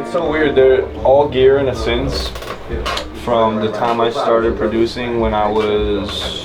It's so weird. They're all gear in a sense. From the time I started producing when I was,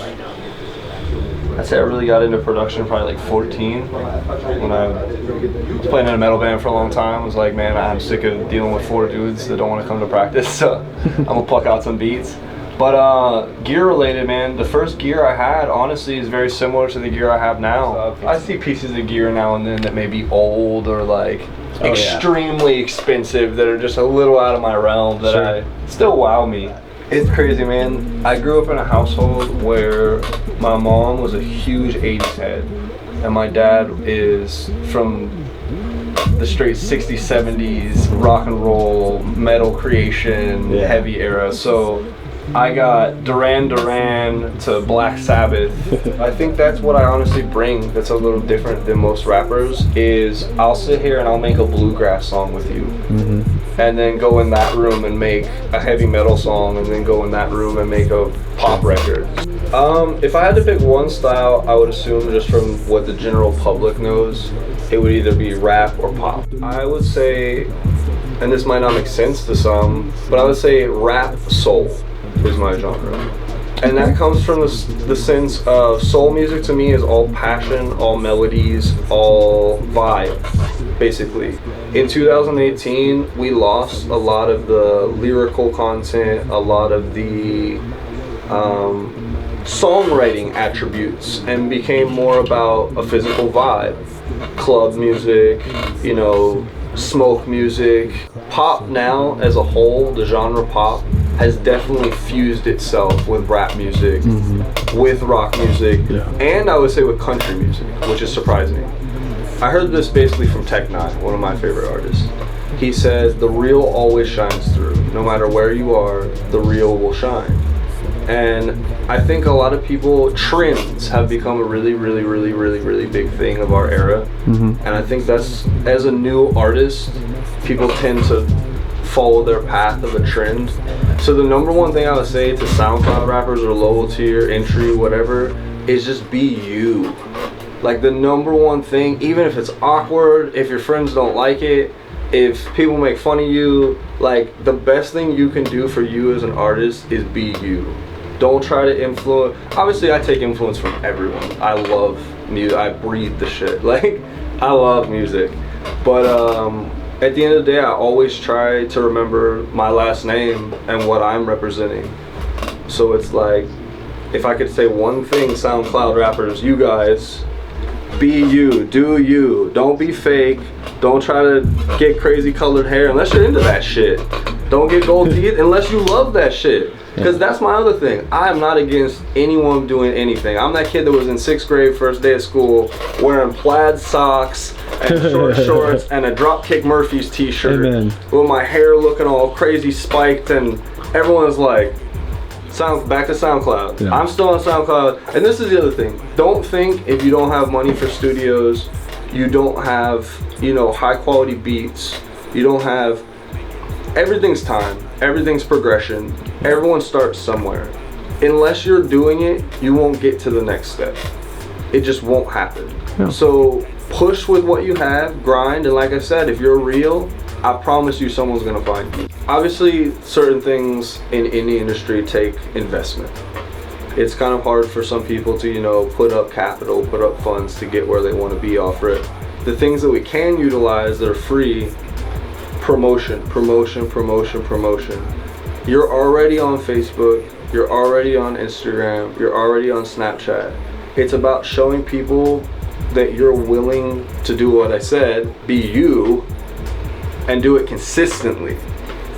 I'd say I really got into production probably like 14. When I was playing in a metal band for a long time, I was like, man, I'm sick of dealing with 4 dudes that don't want to come to practice, so I'm gonna pluck out some beats. But gear related, man, the first gear I had honestly is very similar to the gear I have now. I see pieces of gear now and then that may be old or like extremely expensive that are just a little out of my realm that I still wow me. It's crazy, man. I grew up in a household where my mom was a huge 80s head and my dad is from the straight 60s, 70s rock and roll, metal creation, heavy era. So I got Duran Duran to Black Sabbath. I think that's what I honestly bring that's a little different than most rappers is I'll sit here and I'll make a bluegrass song with you. And then go in that room and make a heavy metal song and then go in that room and make a pop record. If I had to pick one style, I would assume just from what the general public knows, it would either be rap or pop. I would say, and this might not make sense to some, but I would say rap soul is my genre. And that comes from the sense of soul music to me is all passion, all melodies, all vibe, basically. In 2018, we lost a lot of the lyrical content, a lot of the songwriting attributes, and became more about a physical vibe. Club music, you know, smoke music. Pop now as a whole, the genre pop, has definitely fused itself with rap music, with rock music, and I would say with country music, which is surprising. I heard this basically from Tech Nine, one of my favorite artists. He says, the real always shines through. No matter where you are, the real will shine. And I think a lot of people, trends have become a really, really, really, really, really big thing of our era. And I think that's, as a new artist, people tend to follow their path of a trend. So the number one thing I would say to SoundCloud rappers or low tier, entry, whatever, is just be you. Like the number one thing, even if it's awkward, if your friends don't like it, if people make fun of you, like the best thing you can do for you as an artist is be you. Don't try to influence. Obviously I take influence from everyone. I love music, I breathe the shit. Like I love music. But at the end of the day, I always try to remember my last name and what I'm representing. So it's like, if I could say one thing, SoundCloud rappers, you guys, be you, do you. Don't be fake. Don't try to get crazy colored hair unless you're into that shit. Don't get gold teeth unless you love that shit. Because that's my other thing. I am not against anyone doing anything. I'm that kid that was in 6th grade, first day of school, wearing plaid socks and short shorts and a Dropkick Murphys t-shirt with my hair looking all crazy spiked, and everyone's like, back to SoundCloud. I'm still on SoundCloud. And this is the other thing. Don't think if you don't have money for studios, you don't have, you know, high quality beats, you don't have, everything's time, everything's progression. Everyone starts somewhere. Unless you're doing it, you won't get to the next step. It just won't happen. So push with what you have, grind, and like I said, if you're real, I promise you someone's gonna find you. Obviously, certain things in the industry take investment. It's kind of hard for some people to, you know, put up capital, put up funds to get where they want to be off it. The things that we can utilize that are free, promotion, promotion, promotion, promotion. You're already on Facebook, you're already on Instagram, you're already on Snapchat. It's about showing people that you're willing to do what I said, be you, and do it consistently.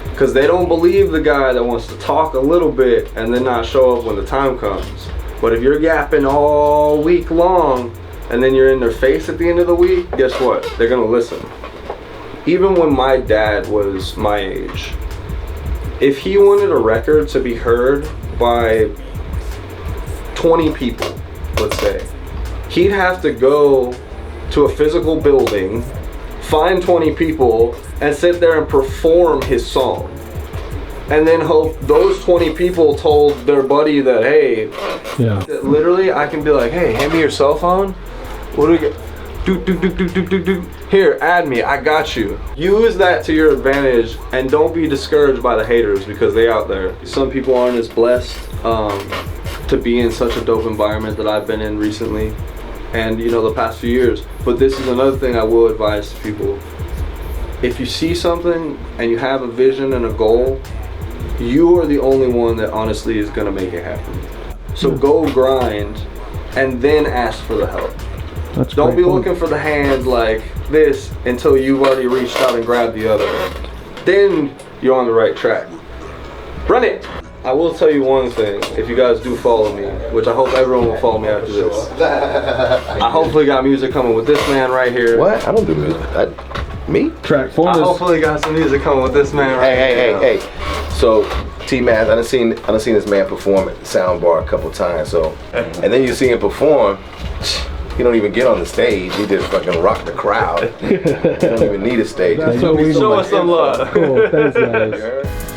Because they don't believe the guy that wants to talk a little bit and then not show up when the time comes. But if you're yapping all week long and then you're in their face at the end of the week, guess what? They're gonna listen. Even when my dad was my age, if he wanted a record to be heard by 20 people, let's say, he'd have to go to a physical building, find 20 people, and sit there and perform his song. And then hope those 20 people told their buddy that, hey, literally I can be like, hey, hand me your cell phone. What do we get? Here, add me, I got you. Use that to your advantage and don't be discouraged by the haters because they out there. Some people aren't as blessed to be in such a dope environment that I've been in recently and you know the past few years. But this is another thing I will advise to people. If you see something and you have a vision and a goal, you are the only one that honestly is gonna make it happen. So go grind and then ask for the help. Don't be looking for the hand like this until you've already reached out and grabbed the other. Then you're on the right track. Run it! I will tell you one thing, if you guys do follow me, which I hope everyone will follow me after this. I hopefully got music coming with this man right here. What? I don't do music. Me? Track for I hopefully got some music coming with this man right here. Hey. So, T-Masc, I done seen this man perform at the Soundbar a couple times. So, and then you see him perform. He don't even get on the stage. He just fucking rock the crowd. He don't even need a stage. That's what we Show us some love. Cool. Thanks, guys.